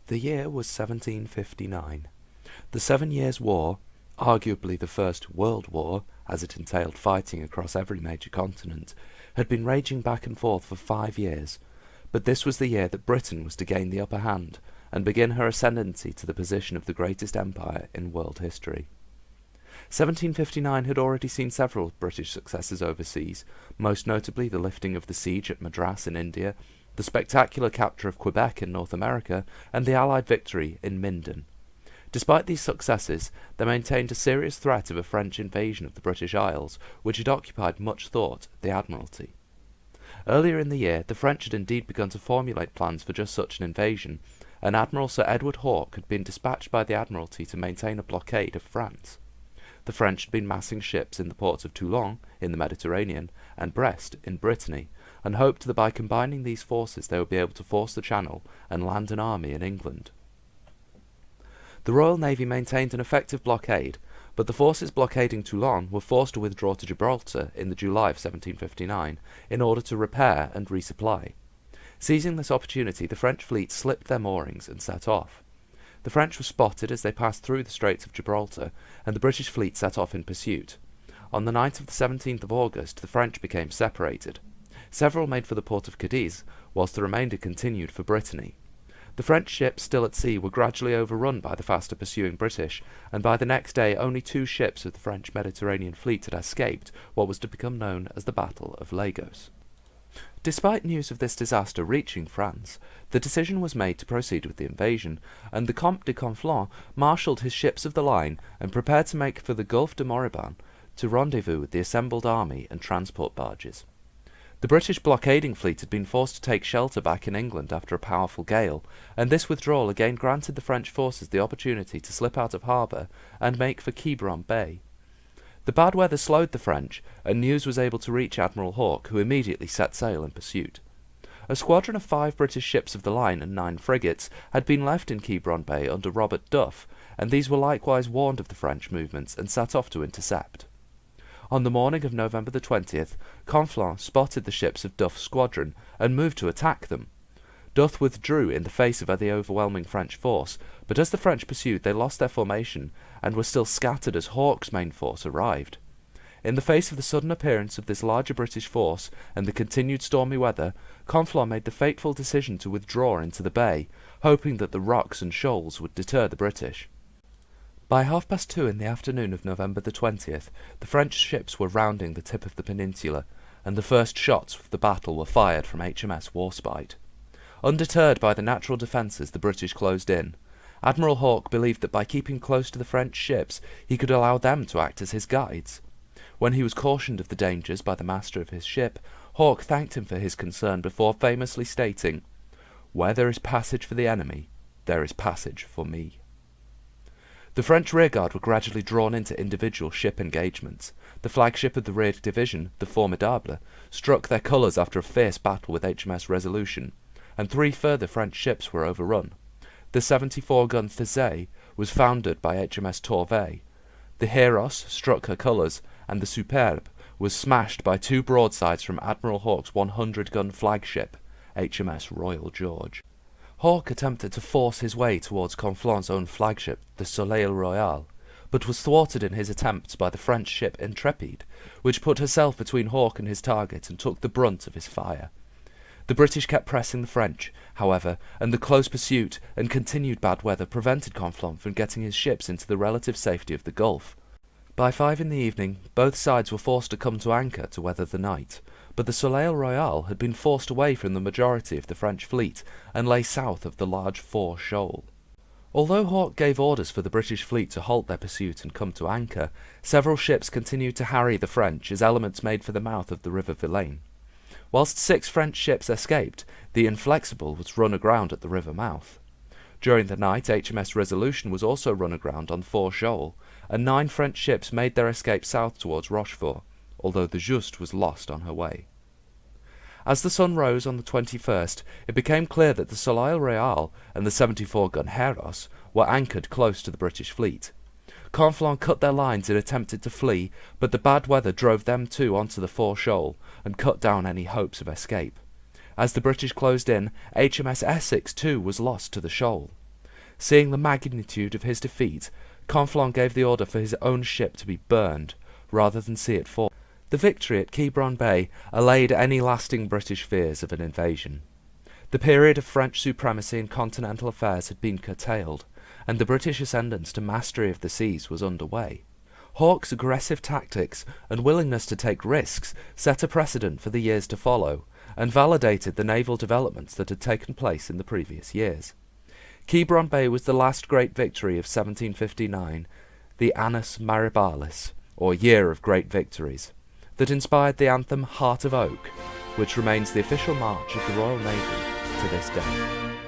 The year was 1759. The 7 Years' War, arguably the first World War, as it entailed fighting across every major continent, had been raging back and forth for 5 years, but this was the year that Britain was to gain the upper hand and begin her ascendancy to the position of the greatest empire in world history. 1759 had already seen several British successes overseas, most notably the lifting of the siege at Madras in India, the spectacular capture of Quebec in North America, and the Allied victory in Minden. Despite these successes, there maintained a serious threat of a French invasion of the British Isles, which had occupied much thought at the Admiralty. Earlier in the year, the French had indeed begun to formulate plans for just such an invasion, and Admiral Sir Edward Hawke had been dispatched by the Admiralty to maintain a blockade of France. The French had been massing ships in the ports of Toulon, in the Mediterranean, and Brest, in Brittany, and hoped that by combining these forces they would be able to force the Channel and land an army in England. The Royal Navy maintained an effective blockade, but the forces blockading Toulon were forced to withdraw to Gibraltar in the July of 1759 in order to repair and resupply. Seizing this opportunity, the French fleet slipped their moorings and set off. The French were spotted as they passed through the Straits of Gibraltar, and the British fleet set off in pursuit. On the night of the 17th of August, the French became separated. Several made for the port of Cadiz, whilst the remainder continued for Brittany. The French ships still at sea were gradually overrun by the faster pursuing British, and by the next day only 2 ships of the French Mediterranean fleet had escaped what was to become known as the Battle of Lagos. Despite news of this disaster reaching France, the decision was made to proceed with the invasion, and the Comte de Conflans marshalled his ships of the line and prepared to make for the Gulf de Morbihan to rendezvous with the assembled army and transport barges. The British blockading fleet had been forced to take shelter back in England after a powerful gale, and this withdrawal again granted the French forces the opportunity to slip out of harbour and make for Quiberon Bay. The bad weather slowed the French, and news was able to reach Admiral Hawke, who immediately set sail in pursuit. A squadron of 5 British ships of the line and 9 frigates had been left in Quiberon Bay under Robert Duff, and these were likewise warned of the French movements and set off to intercept. On the morning of November the 20th, Conflans spotted the ships of Duff's squadron and moved to attack them. Duff withdrew in the face of the overwhelming French force, but as the French pursued they lost their formation and were still scattered as Hawke's main force arrived. In the face of the sudden appearance of this larger British force and the continued stormy weather, Conflans made the fateful decision to withdraw into the bay, hoping that the rocks and shoals would deter the British. By 2:30 in the afternoon of November the 20th, the French ships were rounding the tip of the peninsula, and the first shots of the battle were fired from HMS Warspite. Undeterred by the natural defences, the British closed in. Admiral Hawke believed that by keeping close to the French ships, he could allow them to act as his guides. When he was cautioned of the dangers by the master of his ship, Hawke thanked him for his concern before famously stating, "Where there is passage for the enemy, there is passage for me." The French rearguard were gradually drawn into individual ship engagements. The flagship of the rear division, the Formidable, struck their colours after a fierce battle with HMS Resolution, and 3 further French ships were overrun. The 74-gun Thésée was foundered by HMS Tourville. The Héros struck her colours, and the Superbe was smashed by 2 broadsides from Admiral Hawke's 100-gun flagship, HMS Royal George. Hawke attempted to force his way towards Conflans' own flagship, the Soleil Royal, but was thwarted in his attempts by the French ship Intrépide, which put herself between Hawke and his target and took the brunt of his fire. The British kept pressing the French, however, and the close pursuit and continued bad weather prevented Conflans from getting his ships into the relative safety of the Gulf. By 5 in the evening, both sides were forced to come to anchor to weather the night, but the Soleil Royal had been forced away from the majority of the French fleet and lay south of the large Four Shoal. Although Hawke gave orders for the British fleet to halt their pursuit and come to anchor, several ships continued to harry the French as elements made for the mouth of the River Vilaine. Whilst 6 French ships escaped, the Inflexible was run aground at the river mouth. During the night, HMS Resolution was also run aground on Four Shoal, and 9 French ships made their escape south towards Rochefort, although the Juste was lost on her way. As the sun rose on the 21st, it became clear that the Soleil Royal and the 74-gun Héros were anchored close to the British fleet. Conflans cut their lines and attempted to flee, but the bad weather drove them too onto the Four Shoal and cut down any hopes of escape. As the British closed in, HMS Essex too was lost to the shoal. Seeing the magnitude of his defeat, Conflans gave the order for his own ship to be burned, rather than see it fall. The victory at Quiberon Bay allayed any lasting British fears of an invasion. The period of French supremacy in continental affairs had been curtailed, and the British ascendance to mastery of the seas was underway. Hawke's aggressive tactics and willingness to take risks set a precedent for the years to follow, and validated the naval developments that had taken place in the previous years. Quiberon Bay was the last great victory of 1759, the Annus Mirabilis, or Year of Great Victories, that inspired the anthem Heart of Oak, which remains the official march of the Royal Navy to this day.